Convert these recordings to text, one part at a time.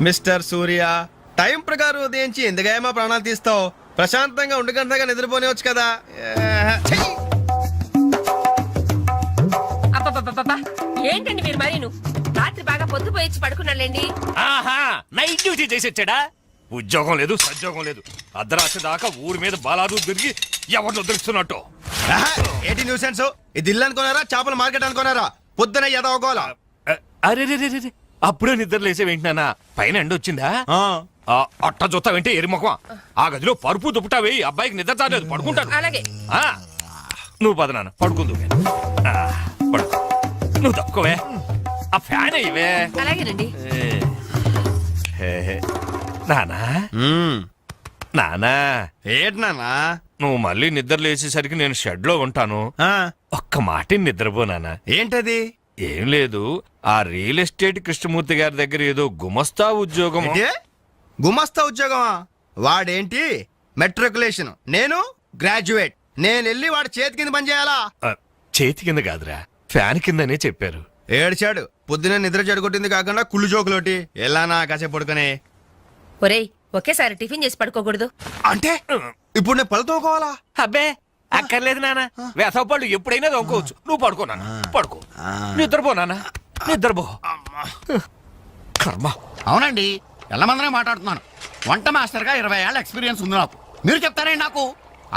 Mister సూర్య, time ప్రకారం ఉదయించి ఎందుకైనా ప్రాణాలు తీస్తావు? ప్రశాంతంగా ఉండి గంటగా నిద్రపోనివచ్చు కదా. అబ్బబ్బబ్బబ్బా, ఏంటండి మీరు మరి రాత్రి బాగా పొద్దుపోయి పడుకున్నాళ్ళండి. ఆహా, నైట్ డ్యూటీ చేసి వచ్చాడా? ఉద్యోగం లేదు, సద్యోగం లేదు. అర్ధరాత్రి దాకా ఊరి మీద బాలాదు తిరిగి ఎవరిని దొరుకుతున్నట్టు. ఏంటి న్యూసెన్స్? ఇది ఇల్లు అనుకున్నారా, చేపల మార్కెట్ అనుకున్నారా? పొద్దున ఎదవకోవాలా? అరే అప్పుడే నిద్ర లేసే వెంటనా పైన ఎండ వచ్చిందా? అట్ట చూస్తావంటే ఎరిముఖం. ఆ గదిలో పరుపు దుప్పటా వేయి, అబ్బాయికి నిద్ర చాలేదు, పడుకుంటాడు. అలాగే. నువ్వు పద నాన్న, పడుకుందు. పడుకో, నువ్వు తప్పుకోవే. ఆ ఫ్యాన్ అయ్యవే. అలాగేనండి. నానా నానా, ఏంటి నాన్నా? నువ్వు మళ్ళీ నిద్ర లేచేసరికి నేను షెడ్ లో ఉంటాను. ఒక్క మాట నిద్రపోనానా. ఏంటది? ఏం లేదు, ఆ రియల్ ఎస్టేట్ కృష్ణమూర్తి గారి దగ్గర ఏదో గుమస్తా ఉద్యోగం. గుమస్తా ఉద్యోగమా? వాడేంటి మెట్రికులేషన్, నేను గ్రాడ్యుయేట్. నేను వెళ్ళి వాడి చేతి కింద పని చేయాలా? చేతి కింద కాదురా, ఫ్యాన్ కిందనే చెప్పారు. ఏడ్చాడు. పొద్దున నిద్ర చెడగొట్టింది కాకుండా కుళ్ళు జోకులోటి. ఎలానా కాసేపు పడుకునే. ఒరేయ్, ఒకేసారి టిఫిన్ చేసి పడుకోకూడదు. అంటే ఇప్పుడు నేను పళ్ళతోకోవాలా? అబ్బే అక్కర్లేదు నాన్న, వేసవపళ్ళు ఎప్పుడైనా తోముకోవచ్చు. నువ్వు పడుకోనా, పడుకో. నిద్రపోనా, నిద్రపో. కర్మ. అవునండి, ఎల్లమందనే మాట్లాడుతున్నాను. వంట మాస్టర్గా 20 ఏళ్ళ ఎక్స్పీరియన్స్ ఉంది నాకు. మీరు చెప్తారండి నాకు?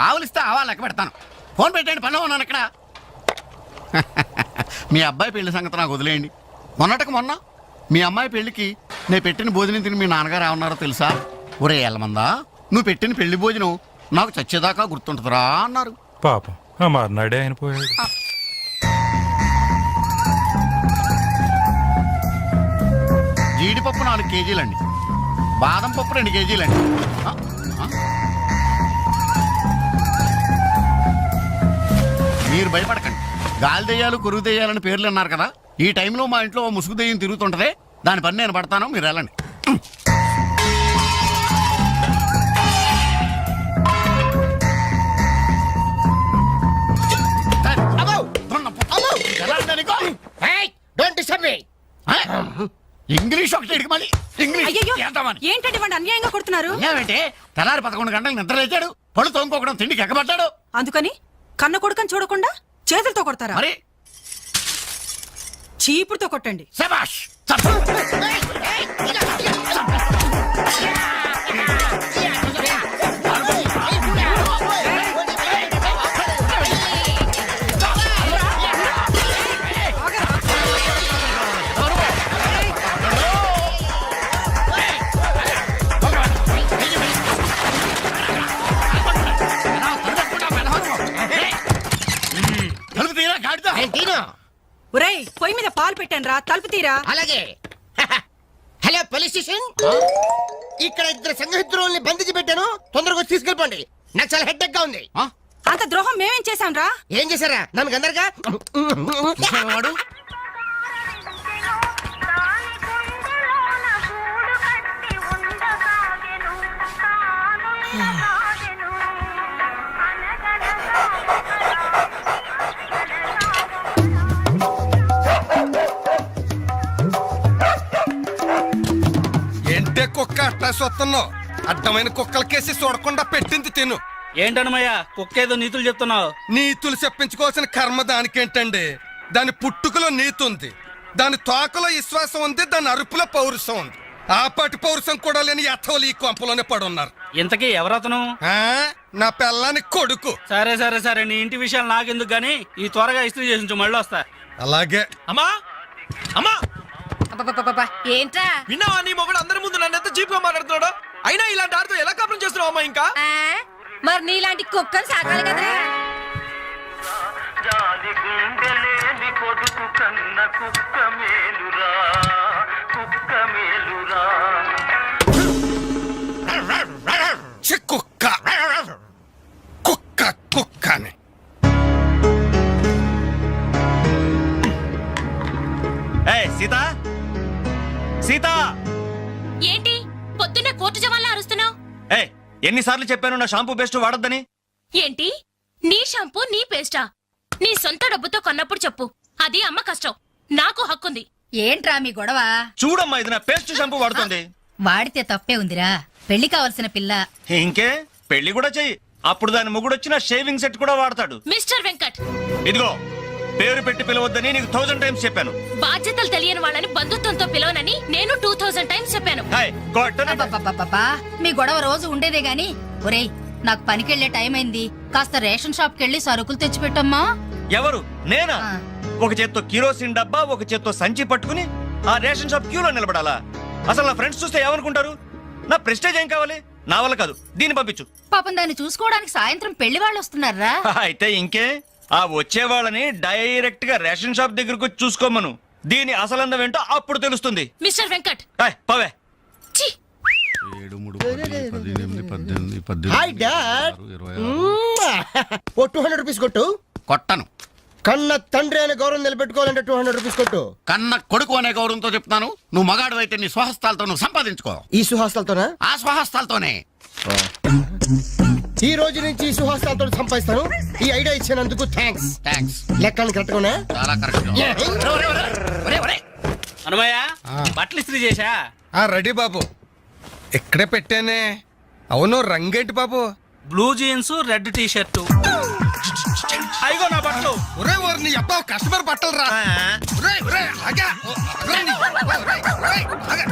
ఆవులిస్తే ఆవా లెక్క పెడతాను. ఫోన్ పెట్టండి, పనిలో ఉన్నాను ఇక్కడ. మీ అబ్బాయి పెళ్లి సంగతి నాకు వదిలేయండి. మొన్నటికి మొన్న మీ అమ్మాయి పెళ్లికి నేను పెట్టిన భోజనం తిని మీ నాన్నగారు ఏమన్నారో తెలుసా? ఒరే ఎల్లమందా, నువ్వు పెట్టిన పెళ్లి భోజనం నాకు చచ్చేదాకా గుర్తుంటుందిరా అన్నారు. పాపం ఆ మర్నాడే ఆయన పోయాడు. జీడిపప్పు 4 కేజీలండి, బాదం పప్పు 2 కేజీలండి. మీరు భయపడకండి. గాలి దెయ్యాలు, కొరుగు దెయ్యాలని పేర్లు అన్నారు కదా. ఈ టైంలో మా ఇంట్లో ముసుగు దెయ్యం తిరుగుతుంటదే, దాని పని నేను పడతాను, మీరు వెళ్ళండి. ఇంగ్లీష్ ఒకటి ఇడికి మళ్ళీ ఏంటండి వాడు అన్యాయంగా కొడుతున్నారు? ఏమంటే తెల్లారి 11 గంటలకు నిద్ర లేచాడు, పళ్ళు తోముకోకడం తిండికి ఎక్కబడ్డాడు. అందుకని కన్న కొడుకని చూడకుండా చేతులతో కొడతారా? మరి చీపురుతో కొట్టండి. శభాష్. ఒరేయ్, పొయ్యి మీద పాలు పెట్టాను రా, తలుపు తీరా. అలాగే. హలో పోలీస్ స్టేషన్, ఇక్కడ 2 సంఘహితుల్ని బంధించి పెట్టాను, తొందరగా వచ్చి తీసుకెళ్ళిపోండి. నాకు చాలా హెడ్ గా ఉంది. అంత ద్రోహం మేమేం చేశాం రా? ఏం చేశారా? నన్ను అందరుగా వాడు ఏంటే కుక్క అట్టా సొత్తున్నావు? అడ్డమైన కుక్కలకేసి చూడకుండా పెట్టింది తిను. ఏంటన్నమయ్యా కుక్కేదో నీతులు చెప్తున్నావు? నీతులు చెప్పించుకోవాల్సిన కర్మ దానికేంటండి? దాని పుట్టుకలో నీతి ఉంది, దాని తోకలో విశ్వాసం ఉంది, దాని అరుపులో పౌరుషం ఉంది. ఆ పాటి పౌరుషం కూడా లేని యథోలు ఈ కొంపలోనే పడున్నారు. ఇంతకీ ఎవరతను? నా పెళ్ళానికి కొడుకు. సరే సరే సరే, నీ ఇంటి విషయాలు నాకెందుకు గానీ ఈ త్వరగా ఇస్త్రీ చేసి మళ్ళీ వస్తా. అలాగే. అమ్మా అమ్మా, ఏంట్రా? విన్నావా? నీ మొగుడు అందరి ముందు నన్ను ఎంత చీప్ గా మాట్లాడుతున్నాడు. అయినా ఇలాంటి ఆడితో ఎలా కాపురం చేస్తున్నావు అమ్మా? ఇంకా మరి నీలాంటి కుక్కలు సాకాలి కదరా. కుక్క కుక్క కుక్కని. సీత, సీత, ఏంటి పొద్దున్నే కోర్టు జవాన్లా అరుస్తున్నావు? ఎన్నిసార్లు చెప్పాను నా షాంపూ బెస్ట్ వాడొద్దని? ఏంటి నీ షాంపూ నీ పేస్టా? నీ సొంత డబ్బుతో కొన్నప్పుడు చెప్పు, అది అమ్మ కష్టం, నాకు హక్కుంది. ఏంట్రా మీ గొడవ? చూడమ్మా, ఇది నా పేస్ట్ షాంపూ వాడుతుంది. వాడితే తప్పే ఉందిరా. పెళ్లి కావాల్సిన పిల్ల. ఇంకే పెళ్లి కూడా చెయ్యి, అప్పుడు దాని మొగుడు వచ్చిన షేవింగ్ సెట్ కూడా వాడతాడు. మిస్టర్ వెంకట్, ఇదిగో పేరు పెట్టి పిలవద్దని నీకు 1000 టైమ్స్ చెప్పాను. బాధ్యతలు తెలియని వాళ్ళని బంధుత్వంతో పిలవనని నేను 2000 టైమ్స్ చెప్పాను. హాయ్ కొట్టను. అబ్బబ్బబ్బబ్బా, మీ గొడవ రోజు ఉండేదే గాని. ఒరేయ్, నాకు పనికెళ్లే టైం అయింది. కాస్త రేషన్ షాప్ కెళ్ళి సరుకులు తెచ్చిపెట్టమ్మా. ఎవరు? నేనా? ఆ. ఒక చేత్తో కిరోసిన్ డబ్బా, ఒక చేత్తో సంచి పట్టుకుని ఆ రేషన్ షాప్ క్యూలో నిలబడాలా? అసలు నా ఫ్రెండ్స్ చూస్తే ఏమనుకుంటారు? నా ప్రెస్టేజ్ ఏం కావాలి? నా వల్ల కాదు, దీన్ని పంపించు. పాపం దాన్ని చూసుకోవడానికి సాయంత్రం పెళ్లి వాళ్ళు వస్తున్నారా? అయితే ఇంకే ఆ వచ్చే వాళ్ళని డైరెక్ట్ గా రేషన్ షాప్ దగ్గరకు వచ్చి చూసుకోమను. దీని అసలందం ఏంటో అప్పుడు తెలుస్తుంది. మిస్టర్ వెంకట్, హాయ్ పవే. ఛీ! 7, 3, 10, 18, 18, హాయ్ డాడ్. 26. ఓ 200 రూపీస్ కొట్టు. కొట్టను. కన్న తండ్రి అనే గౌరవం నిలబెట్టుకోవాలంటే 200 రూపీస్ కొట్టు. కన్న కొడుకు అనే గౌరవంతో చెప్తాను. నువ్వు మగాడు అయితే నీ స్వహస్తాలతో నువ్వు సంపాదించుకో. ఈ సుహాస్తాలతోనా? ఆ స్వహస్తాలతోనే. ఈ రోజు నుంచి ఈ సుహాస్తాలతో సంపాదిస్తాను. ఈ ఐడియా ఇచ్చినందుకు థ్యాంక్స్. థ్యాంక్స్. లెక్కలు కరెక్ట్గానే? చాలా కరెక్ట్. అనమయ్య బట్టలు ఇస్త్రీ చేశా. రెడీ బాబు, ఇక్కడే పెట్టానే. అవును, రంగేంటి బాబు? Blue jeans, red T shirt. అయిగో నా బట్టలు. ఒరే ఒరే, నీ అబ్బా కస్టమర్ బట్టలు రా. ఒరేయ్, ఒరేయ్, ఆగా. ఒరేయ్, ఒరేయ్, ఒరేయ్, ఆగా.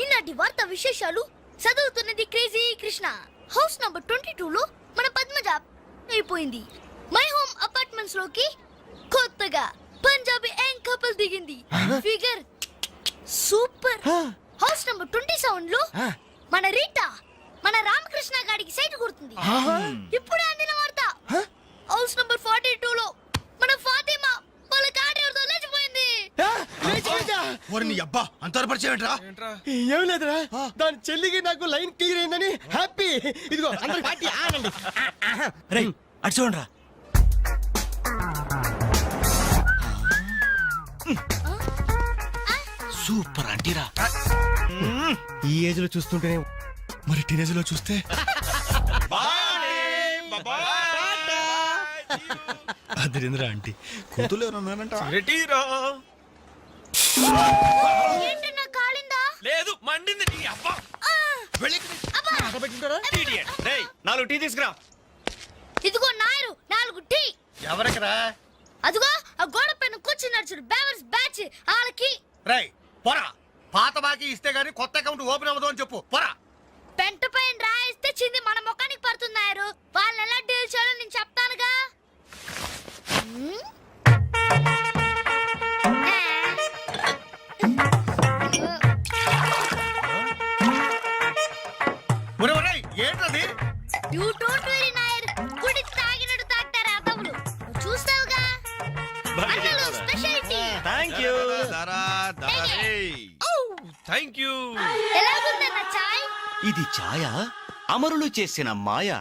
ఈనాటి వార్త విశేషాలు చదువుతున్నది క్రేజీ కృష్ణ. హౌస్ నంబర్ 22 లో మన పద్మజ అయిపోయింది. మై హోమ్ అపార్ట్మెంట్స్ లోకి కొత్తగా పంజాబీ యాంగ్ కపుల్ దిగింది. Figure super. హౌస్ నంబర్ 27 లో మన రీటా మన రామకృష్ణ గాడికి సైట్ కొడుతుంది. ఇప్పుడే అందిన వార్త. హౌస్ నంబర్ 42 లో మన ఫాతిమా వాళ్ళ కాడేరుతో లేచిపోయింది. ఏం లేదురా, దాని చెల్లికి నాకు లైన్ క్లియర్ అయిందని హ్యాపీ. ఇదిగో అందరికి పార్టీ ఆనండి. రేయ్ అటు చూడండిరా. సూపర్ అంటీరా. ఈ ఏజ్ లో చూస్తుంటేనే మరి టీనేజ్ లో చూస్తే అదిరింద్రా ఆంటీ కూతురు ఎవరన్నారంట. ఏంటి నా కాలిందా? లేదు, మండింది నీ అబ్బా. Idiot. రేయ్ 4 టీ తీసుకురా. ఇదిగో నాయరు 4 టీ. ఎవరికరా? అదిగో ఆ గోడ పైన కూర్చున్నాడు చూడు, బేవర్స్ బ్యాచ్ వాళ్ళకి. రై పోరా, పాత బాకీ ఇస్తే గానీ కొత్త అకౌంట్ ఓపెన్ అవ్వదు అని చెప్పు. పోరా. పెంట పైన రాయిస్తే చింది మన ముఖానికి పడుతున్నారు. వాళ్ళు ఎలా డీల్ చేయాలో నేను చెప్తానుగా. ఏంటది? You don't worry Nair. కుడి తాగినట్టు తాగుతారు అదవులు. చూస్తావుగా అన్నలు స్పెషాలిటీ. థాంక్యూ. Thank you. ఎలాగుందన్న చాయ్? ఇది ఛాయ అమరులు చేసిన మాయ.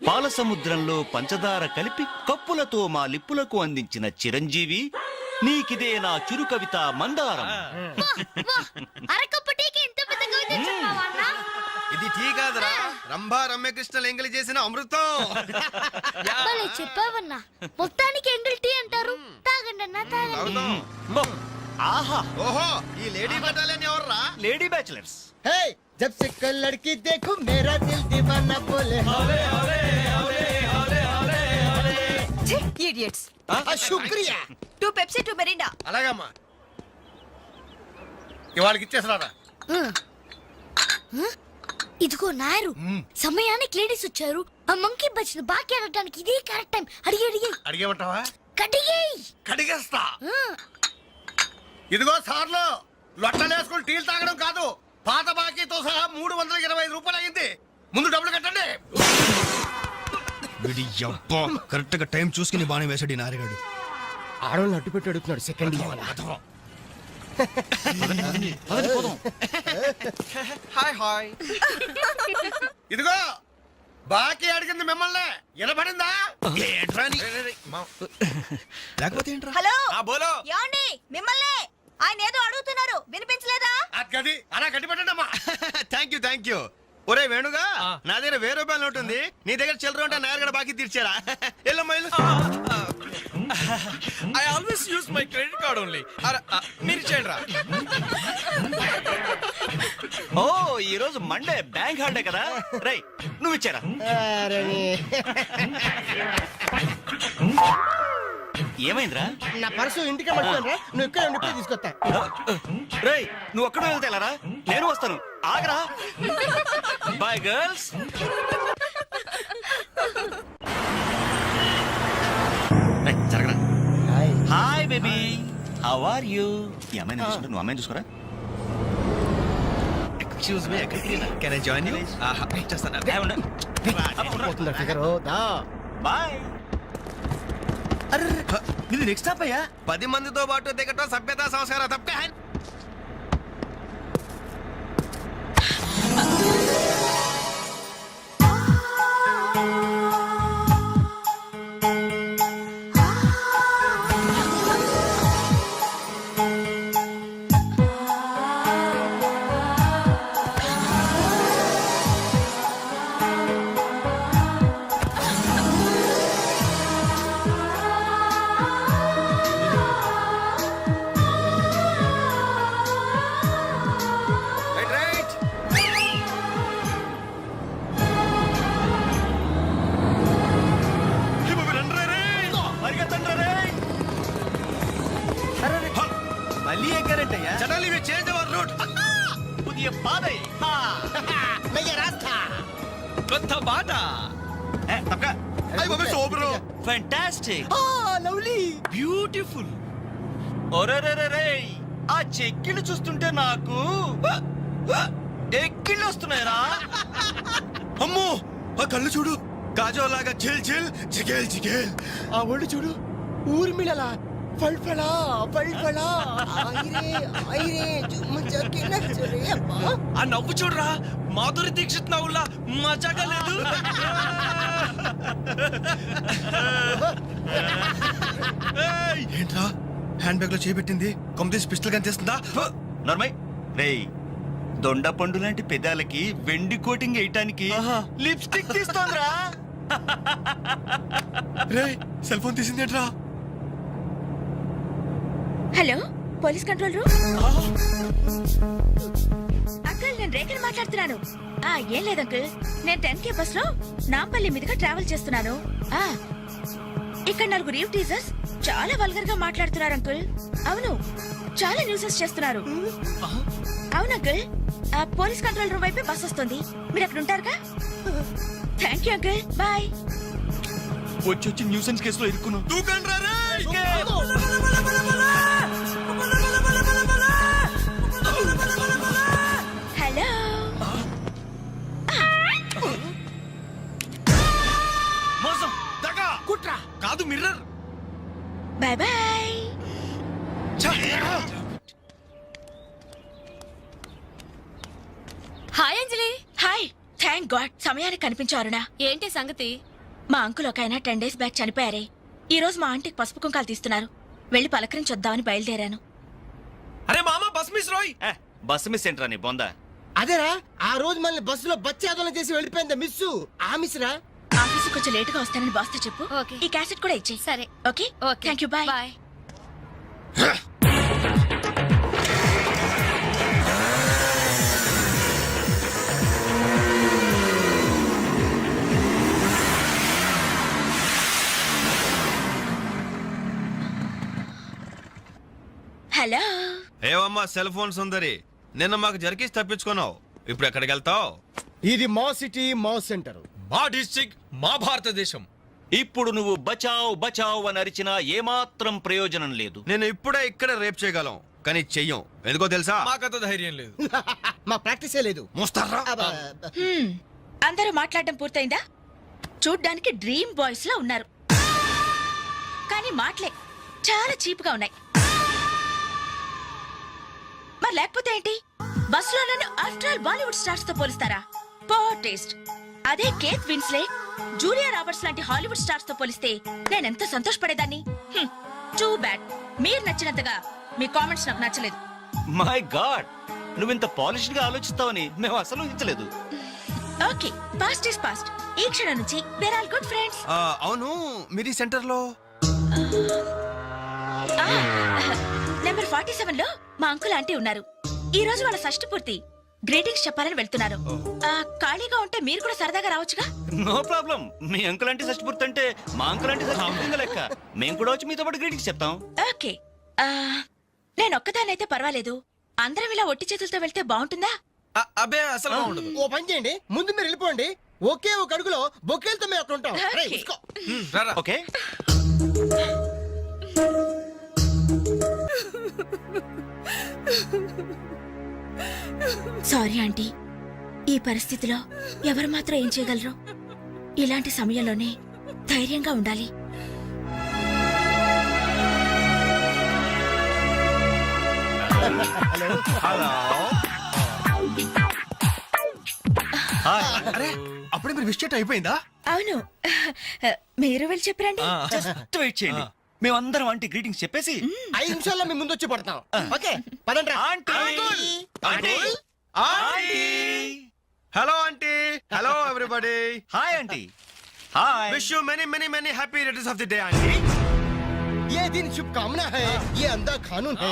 పాల సముద్రంలో పంచదార కలిపి కప్పులతో మా లిప్పులకు అందించిన చిరంజీవి, నీకిదే నా చిరు కవిత మందారం. అరకప్పు టీకి ఇంత పెద్ద కవిత చెప్పావా అన్న? ఇది టీ కాదురా, రంభా రమ్యకృష్ణలు ఎంగిలి చేసిన అమృతం. భలే చెప్పావన్నా. మొత్తానికి ఎంగిల్ టీ అంటారు. తాగండి అన్న, తాగండి. బో, ఆహా. ఓహో, ఈ లేడీ బటాలియన్ ఎవర్రా? Lady bachelors. हे जब से कल लड़की देखो मेरा दिल दीवाना बोले ఇడియట్స్. శుక్రియా. 2 Pepsi 2 Mirinda. అలాగమ్మా, ఇవాళకి ఇచ్చేసరారా. ఇదిగో నాయరు, సమయానికి లేడీస్ వచ్చారు. ఆ మంకీ బచ్చిన బాకీ అడగడానికి ఇదే కరెక్ట్ టైం. అడిగి అడిగి అడిగేమంటావా? కడిగేయ్. కడిగేస్తా. ఇదిగో సార్లు, లొట్టలేసుకుని టీలు తాగడం కాదు, పాత బాకీతో సహా 325 రూపాయలు అయింది. ముందు డబ్బులు కట్టండి. కరెక్ట్ గా టైం చూసుకుని బాణం వేసాడు ఈ నారిగాడు. ఆడవాళ్ళు అడ్డు పెట్టి అడుగుతున్నాడు. Second hi. ఇదిగో బాకీ అడిగింది మిమ్మల్ని, వినపడిందా? లేకపోతే ఏంట్రా? హలో బోలో. యాండి, మిమ్మల్ని ఆయన ఏదో అడుగుతున్నారు, వినిపించలేదా? గది అలా కట్టి పెట్టండమ్మా. థ్యాంక్ యూ ఒరే వేణుగా నా దగ్గర 1000 రూపాయల నోటు ఉంది, నీ దగ్గర చిల్లర ఉంటే నాయర్ బాకీ తీర్చారా? ఎల్లమ్మా ఇల్లు. I always use my credit card only. మీరు ఇచ్చేయండి రా. ఓ ఈ రోజు మండే బ్యాంక్ హాలిడే కదా. రై నువ్వు ఇచ్చారా? ఏమైందిరా? నా పర్సు ఇంటికే పట్టుకోండి రా. నువ్వు ఇక్కడ ఉండి ఇప్పుడే తీసుకొస్తా. రేయ్ నువ్వు ఒక్కడే వెళ్తేలారా, నేను వస్తాను. ఆగరా. Boy girls. జరగరా. Hi baby, how are you? ఈ అమ్మాయిని చూసుకుంటే నువ్వు అమ్మాయిని చూసుకోరా. Excuse me, can I join you? చేస్తాను. పోతుందా ఫిగర్ దా. బాయ్. ఇది నెక్స్ట్ స్టాప్ అయ్యా. 10 మందితో పాటు దిగటం సభ్యత సంస్కారం తప్పే. మళ్ళీ ఎక్కారంటయ్యా. Suddenly we changed our route. Puthiya Paadhai. నయ్య రాస్తా. కొత్త బాట. అయ్ బాబే సూపర్. ఫ్యాంటాస్టిక్. లవ్లీ. బ్యూటిఫుల్. ఒరేరేరే, ఆ చెక్కిళ్ళు చూస్తుంటే నాకు ఎక్కిళ్ళు వస్తున్నాయరా. అమ్మో ఆ కళ్ళు చూడు, కాజోలాగా చిల్ చిల్ జిగేల్ జిగేల్. ఆ ఒళ్ళు చూడు, ఊర్మిళలా ఫల్ఫలా ఫల్ఫలా. ఐరే ఐరే జుమ్మ జకిన చరే అబ్బా. ఆ నవ్వు చూడరా, మాధురి దీక్షిత్ నవ్వులా మజాగా లేదు. ఏంట్రా హ్యాండ్ బ్యాగ్ లో చేపెట్టింది? కొమ్మతీసి పిస్టల్ కనిపిస్తుందా? నార్మల్. రేయ్ దొండ పండు లాంటి పెదాలకి వెండి కోటింగ్ వేయటానికి లిప్స్టిక్ తీస్తోందిరా. రే సెల్ ఫోన్ తీసిందేంట్రా? Hello, police control room. Uncle, నేను రేఖని మాట్లాడుతున్నాను. ఏం లేదు అంకుల్, నేను 10K బస్ లో నాంపల్లి మీదుగా ట్రావెల్ చేస్తున్నాను. ఇక్కడ 4 ఈవ్ టీజర్స్ చాలా వల్గర్ గా మాట్లాడుతున్నారు అంకుల్. అవును, చాలా న్యూసెస్ చేస్తున్నారు. అవును అంకుల్, పోలీస్ కంట్రోల్ రూమ్ వైపే బస్ వస్తుంది. మీరు అక్కడ ఉంటారుగా? Thank you uncle, bye. వచ్చి న్యూసెన్స్ కేసులో ఇరుక్కున్నావు. దూకండ్రా రే. హలో. మోసం, దగా కుట్ర కాదు, mirror. Bye bye. Hi Anjali. Hi. Thank God సమయానికి కనిపించారునా. ఏంటి సంగతి? మా అంకుల్ ఒక ఆయన 10 డేస్ బ్యాక్ చనిపోయారే. ఈ రోజు మా ఆంటీకి పసుపు కుంకాలు తీస్తున్నారు. వెళ్ళి పలకరించొద్దామని బయలుదేరాను. అరే మామ, బస్ మిస్ రోయ్. బస్ మిస్ ఏంట్రా నీ బొందా? అదేరా, ఆ రోజు మనల్ని బస్సులో బచ్చాదోళన చేసి వెళ్ళిపోయిందా మిస్సు. ఆ మిస్ రా. ఆఫీస్ కొంచెం లేటుగా వస్తానని బాస్తో చెప్పు. ఓకే. ఈ క్యాసెట్ కూడా ఇచ్చేయి. సరే. Okay. Okay. Thank you. Bye. Bye. Hello. ఏవమ్మా సెల్ ఫోన్ సుందరి, నిన్న మాకు జరికేసి తప్పించుకున్నావు, ఇప్పుడు ఎక్కడికి వెళ్తావు? ఇది మా సిటీ, మా సెంటర్. మా డిస్ట్రిక్ట్, మా భారతదేశం. ఇప్పుడు నువ్వు బచావ్ బచావ్ అని అరిచినా ఏమాత్రం ప్రయోజనం లేదు. నేను ఇప్పుడే ఇక్కడ రేప్ చేయగలం, కానీ చెయ్యం. ఎందుకో తెలుసా? మాకంత ధైర్యం లేదు. మా ప్రాక్టీసే లేదు. మోస్తారా? అందరూ మాట్లాడడం పూర్తయిందా? చూడ్డానికి డ్రీమ్ బాయ్స్ లా ఉన్నారు, కానీ మాటలే చాలా చీప్ గా ఉన్నాయి. మరి లేకపోతే ఏంటి? బస్ లో నన్ను ఆఫ్టర్ ఆల్ బాలీవుడ్ స్టార్స్ తో పోలిస్తారా? Poor taste. అదే కేత్ విన్స్లెట్, జూలియా రాబర్ట్స్ లాంటి హాలీవుడ్ స్టార్స్ తో పోలిస్తే నేనెంత సంతోషపడేదాన్ని. Too bad. మీరు నచ్చినంతగా మీ కామెంట్స్ నాకు నచ్చలేదు. మై గాడ్, నువ్వింత పాలిష్ గా ఆలోచిస్తావని మేము అసలు ఊహించలేదు. Okay, past is past. ఈ క్షణం నుంచి వేర్ ఆల్ గుడ్ ఫ్రెండ్స్. అవును, మీరు ఈ సెంటర్ లో నెంబర్ 47 లో మా అంకుల్ ఆంటీ ఉన్నారు. ఈ రోజు వాళ్ళ షష్ఠి పూర్తి. గ్రీటింగ్స్ చెప్పాలని వెళ్తున్నారు. ఖాళీగా ఉంటే మీరు కూడా సరదాగా రావచ్చుగా. No problem. మీ అంకుల్ అంటే షష్టిపూర్తి అంటే మా అంకుల్ అంటే షష్టిపూర్తి లెక్క. మేము కూడా వచ్చి మీతో పాటు గ్రీటింగ్స్ చెప్తాం. ఓకే, నేను ఒక్కదానైతే పర్వాలేదు. అందరం ఇలా ఒట్టి చేతులతో వెళ్తే బాగుంటుందా? అబ్బే అసలు ఉండదు. ఓ పని చేయండి, ముందు మీరు వెళ్ళిపోండి. ఒకే ఒక అడుగులో బొక్కేలతో మేము అక్కడ ఉంటాం. రేయ్, ఓకే. ఉస్కో. ఓకే. సారీ ఆంటీ, ఈ పరిస్థితిలో ఎవరు మాత్రం ఏం చేయగలరు? ఇలాంటి సమయంలోనే ధైర్యంగా ఉండాలి. అరే అప్పుడే మీరు విష్ చేయటం అయిపోయిందా? అవును, మీరు వెళ్ళి చెప్పరండి. జస్ట్ వెయిట్ చేయండి. మేమందరం ఆంటీ గ్రీటింగ్స్ చెప్పేసి 5 నిమిషాల్లో మీ ముందు వచ్చి పడతాం. ఓకే, పదండి రా. Hello aunty. Hello everybody. Hi aunty. Hi. Wish you many many many happy returns of the day aunty. ये दिन शुभकामना है, ये अंधा कानून है.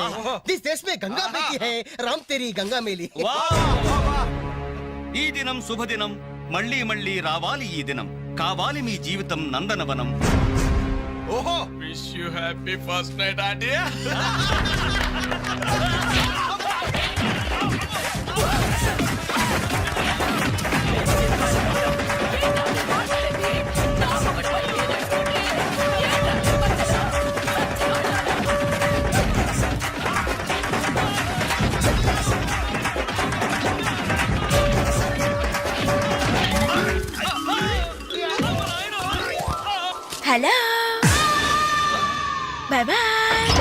जिस देश में गंगा बहती है, राम तेरी गंगा मेली. ఈ దినం శుభదినం. మళ్ళీ మళ్ళీ రావాలి ఈ దినం. కావాలి మీ జీవితం నందనవనం. ఓహో, wish you happy first night aunty. Hello, bye bye.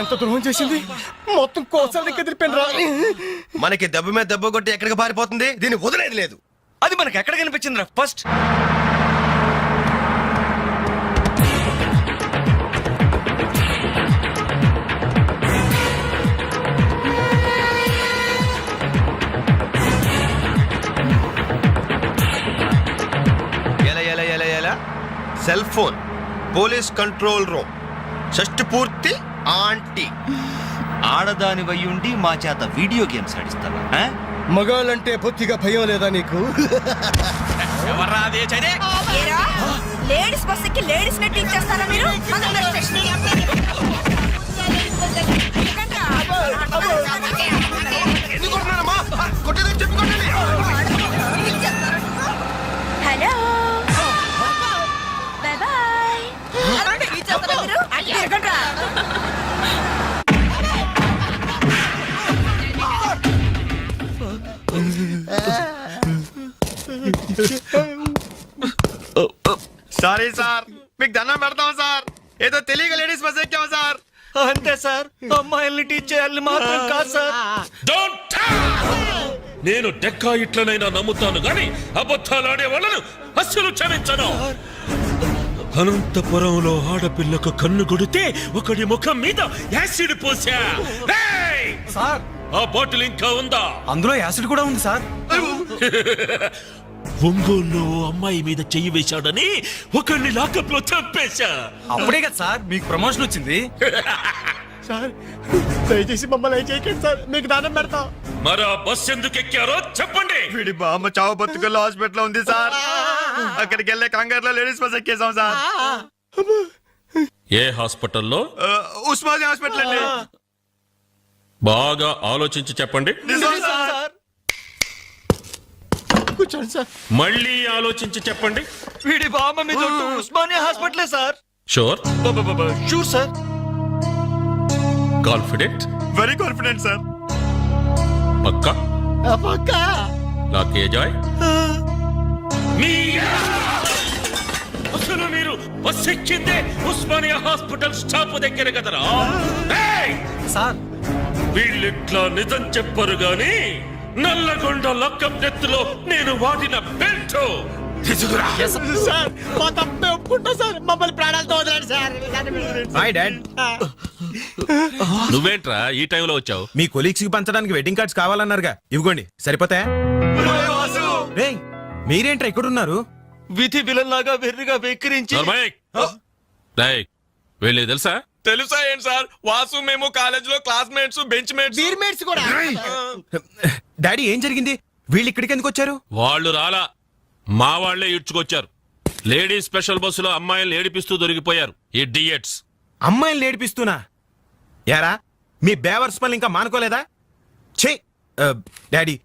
ఎంత ద్రోహం చేసింది, మొత్తం కోసాలు కదిలిపోయిన రా. మనకి దెబ్బ మీద దెబ్బ కొట్టి ఎక్కడికి పారిపోతుంది, దీన్ని వదిలేదు లేదు. అది మనకి ఎక్కడ కనిపించిందిరా first? Cell phone, police control room, షష్టి పూర్తి ఆంటీ. ఆడదాని వయ్యుండి మా చేత వీడియో గేమ్స్ ఆడిస్తావా? మగాళ్ళంటే బొత్తిగా భయం లేదా నీకు? లేడీస్ బస్ ఎక్కి లేడీస్ ని టీచ్ చేస్తారా మీరు? Hello, bye bye. Sorry sir, మీకు దండం పెడతాం సార్. ఏదో తెలియక లేడీస్ బస్ ఎక్కాం సార్. అంతే సార్, అమ్మాయిల్ని టీచ్ చేయాలని మాత్రం కాదు సార్. నేను డెక్కా ఇట్లనైనా నమ్ముతాను గాని అబద్ధాలాడే వాళ్ళను అస్సలు క్షమించను. అనంతపురంలో ఆడపిల్లకు కన్ను కొడితే ఒకడి ముఖం మీద యాసిడ్ పోసా. సార్, ఆ బాటిల్ ఇంకా ఉందా? అందులో యాసిడ్ కూడా ఉంది సార్. ఒంగోలులో అమ్మాయి మీద చెయ్యి వేశాడని ఒకరిని లాకప్ లో చంపేశా. అప్పుడే కదా సార్ మీకు ప్రమోషన్ వచ్చింది. సార్ దయచేసి మమ్మల్ని ఏం చేయకండి సార్, మీకు దానం పెడతాం. మరా బస్ ఎందుకు ఎక్కారో చెప్పండి. వీడి బామ్మ చావు బతుకుల్లో హాస్పిటల్ ఉంది సార్. అక్కడికి వెళ్ళే కంగారులో లేడీస్ బస్ ఎక్కేసాం సార్. ఏ హాస్పిటల్లో? ఉస్మానియా హాస్పిటల్ అండి. బాగా ఆలోచించి చెప్పండి. నిజం సార్. కూర్చోండి సార్. మళ్ళీ ఆలోచించి చెప్పండి. వీడి బామ్మ మీద ఉస్మానియా హాస్పిటలే sir. Sure? Sure sir. Confident? Very confident sir. పక్కా? పక్కా. లాకే జాయ్. అసలు మీరు బస్ ఎక్కిందే ఉస్మానియా హాస్పిటల్ స్టాప్ దగ్గర కదరా? సార్, వీళ్ళిట్లా నిజం చెప్పరు గాని నల్లగొండ లక్కం నెత్తులో నేను వాడిన బెల్ట్ తీసుకురా. సార్ మా తప్పే ఒప్పుకుంటా సార్, మమ్మల్ని ప్రాణాలతో వదలండి సార్. Hi dad. నువ్వేంట్రా ఈ టైంలో వచ్చావు? మీ కొలీగ్స్ కి పంచడానికి వెడ్డింగ్ కార్డ్స్ కావాలన్నారుగా, ఇవ్వండి సరిపోతాయా? రేయ్, మీరేంట్రా ఇక్కడ ఉన్నారు? విధి విలన్లాగా వెర్రిగా వెక్కిరించి వీళ్ళకి తెలుసా? తెలుసా ఏంటి సార్, వాసు మేము కాలేజ్ లో క్లాస్మేట్స్, బెంచ్ మేట్స్. బీర్మేట్స్ కూడా. డాడీ ఏం జరిగింది? వీళ్ళు ఇక్కడికి ఎందుకు వచ్చారు? వాళ్ళు రాలా, మా వాళ్లే ఇడ్చుకొచ్చారు. లేడీస్ స్పెషల్ బస్సులో అమ్మాయిలు ఏడిపిస్తూ దొరికిపోయారు ఈ డియట్స్. అమ్మాయిని ఏడిపిస్తున్నా? యారా, మీ బేవర్స్ పనులు ఇంకా మానుకోలేదా? ఛే డాడీ,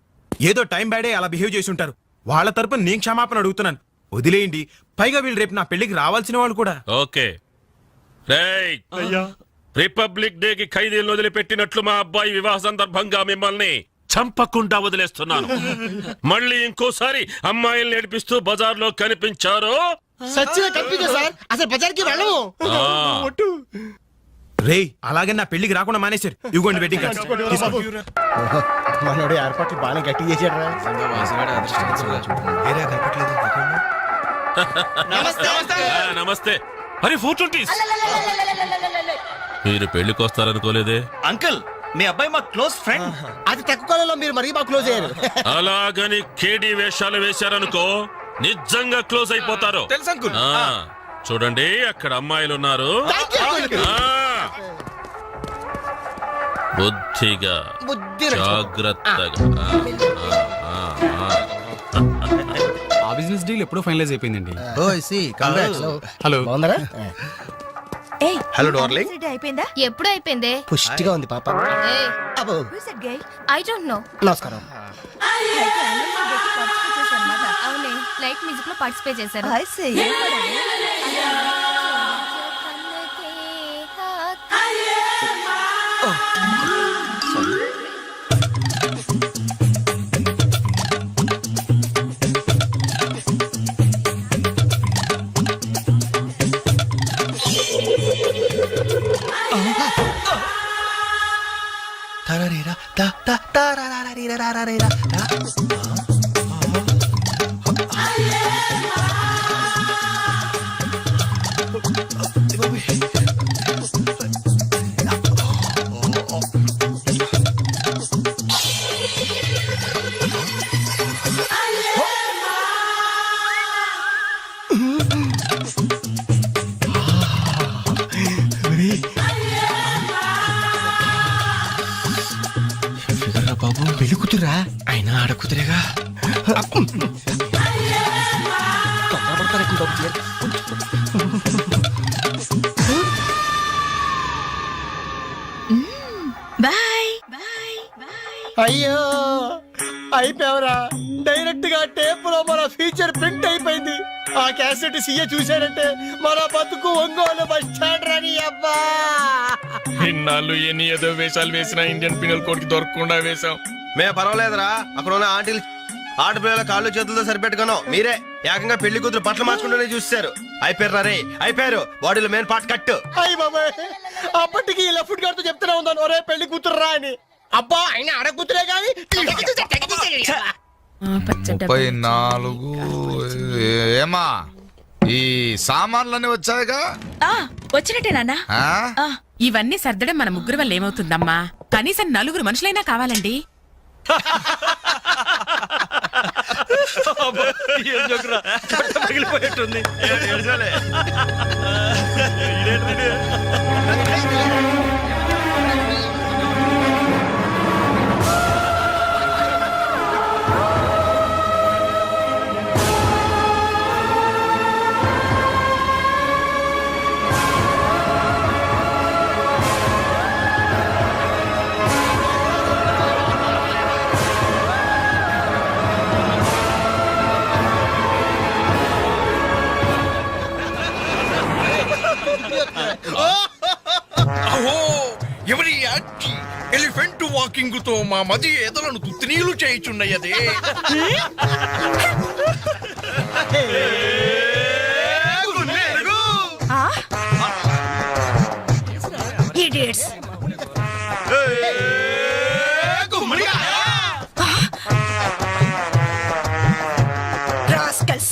ఏదో టైం బ్యాడే అలా బిహేవ్ చేసి ఉంటారు. వాళ్ళ తరపున నేను క్షమాపణ అడుగుతున్నాను, వదిలేయండి. పైగా వీళ్ళు రేపు నా పెళ్లికి రావాల్సిన వాళ్ళు కూడా. ఓకే రేయ్, రిపబ్లిక్ డే కి ఖైదీలను వదిలిపెట్టినట్లు మా అబ్బాయి వివాహ సందర్భంగా మిమ్మల్ని చంపకుండా వదిలేస్తున్నాను. మళ్ళీ ఇంకోసారి అమ్మాయిల్ని ఏడిపిస్తూ బజార్లో కనిపించారో సచ్చిన కనిపించే సార్, అసలు బజార్కి వెళ్ళము. రేయ్, అలాగే నా పెళ్లికి రాకుండా మానేశారు. ఇవ్వండి వెడ్డింగ్ కార్డ్స్. మనోడు ఏర్పాట్లు బాగా గట్టి చేసాడు. నమస్తే. అరే 420s, మీరు పెళ్లికి వస్తారనుకోలేదే. అంకుల్, మీ అబ్బాయి మా క్లోజ్ ఫ్రెండ్. అది తక్కువ కాలంలో మీరు మరీ బాగా క్లోజ్ అయ్యారు. అలాగని కేడీ వేషాలు వేశారనుకో నిజంగా క్లోజ్ అయిపోతారు. తెలుసు అంకుల్. చూడండి, అక్కడ అమ్మాయిలు ఉన్నారు. బుద్ధిగా జాగ్రత్తగా. ఆ బిజినెస్ డీల్ ఎప్పుడో ఫైనలైజ్ అయిపోయిందండి. హలో, బాగున్నారా? Hello darling. అయిపోయిందా? ఎప్పుడు అయిపోయిందే? పుష్టిగా ఉంది పాప. అబ్బో, ఐ డోంట్ నో. నమస్కారం. అవునే, లైట్ మ్యూజిక్ లో పార్టిసిపేట్ చేశారు. పెళ్లి కూతురా? అయినా ఆడ కూతురేగా. బాయ్. అయ్యో, అయిపోయావరా. డైరెక్ట్ గా టేప్ లో మన ఫీచర్ ప్రింట్ అయిపోయింది. ఆ క్యాసెట్ సీఏ చూశాడంటే మన బతుకు ఒంగోలు బస్ స్టాండ్ రాని. అబ్బా, ఇన్నాళ్ళు ఎన్ని ఏదో వేషాలు వేసినా ఇండియన్ పీనల్ కోడ్ కి దొరకకుండా వేశాం. మేము పర్వాలేదురా, అక్కడ ఉన్న ఆంటీలు ఆడపిల్లల కాళ్ళు చేతులతో సరిపెట్టుకున్నాం. మీరే ఏకంగా పెళ్లి కూతురు బట్టలు మార్చుకుంటూనే చూస్తారు. అయిపోయారు రే, అయిపోయారు. బాడీలో మెయిన్ పార్ట్ కట్టు. అయ్యి బాబాయ్, అప్పటికి లెఫ్ట్ గారితో చెప్తూనే ఉన్నాను, ఒరే పెళ్లి కూతురు రా అని. అబ్బా, అయినా ఆడ కూతురే కానీ 34. ఏమా, ఈ సామాన్లన్నీ వచ్చాయిగా? వచ్చినట్టే నాన్న. ఇవన్నీ సర్దడం మన ముగ్గురు వల్ల ఏమవుతుందమ్మా? కనీసం 4 మనుషులైనా కావాలండి. పగిలిపోయేట్టుంది. ఎవరి ఎలిఫెంట్ వాకింగ్ తో మా మది ఎదలను తుత్తినీలు చేయుచున్నయదే. Idiots. Rascals.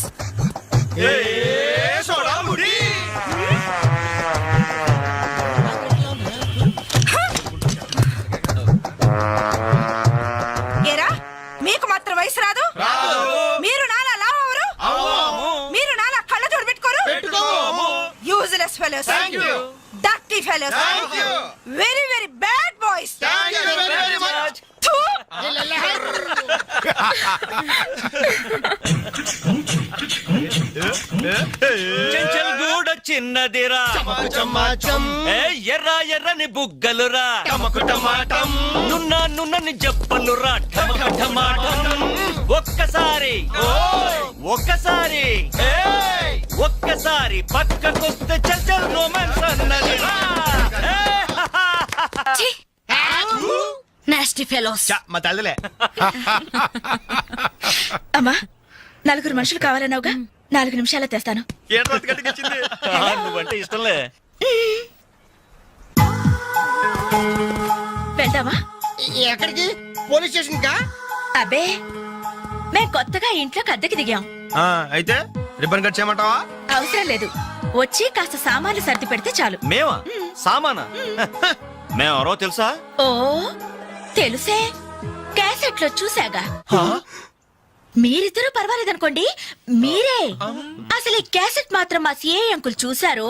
Very very bad boys Chenchal గూడ చిన్నదిరా ఏ ఎర్ర ఎర్రని బుగ్గలురా నున్నని చెప్పలురా ఒక్కసారి ఒక్కసారి పక్కకొస్తే చల్ రొమాన్స్ అన్నదిరా నాస్టీ ఫెలోస్ మా తల్లిలే అమ్మా 4 మనుషులు కావాలన్నావుగా 4 నిమిషాల్లో తెస్తాను నువ్వంటే ఇష్టంలే వెళ్దామా? ఎక్కడికి? పోలీస్ స్టేషన్ కా? అబ్బే మేం కొత్తగా ఇంట్లోకి అద్దెకి దిగాం. అయితే రిబ్బన్ కట్ చేయమంటావా? అవసరం లేదు, వచ్చి కాస్త సామాన్లు సర్ది పెడితే చాలు. మేమా సామానా మేమెవరో తెలుసా? ఓ తెలుసే, క్యాసెట్ లో చూసాగా. మీరిద్దరూ పర్వాలేదనుకోండి, మీరే అసలు ఈ క్యాసెట్ మాత్రం మా సిఐ అంకుల్ చూసారో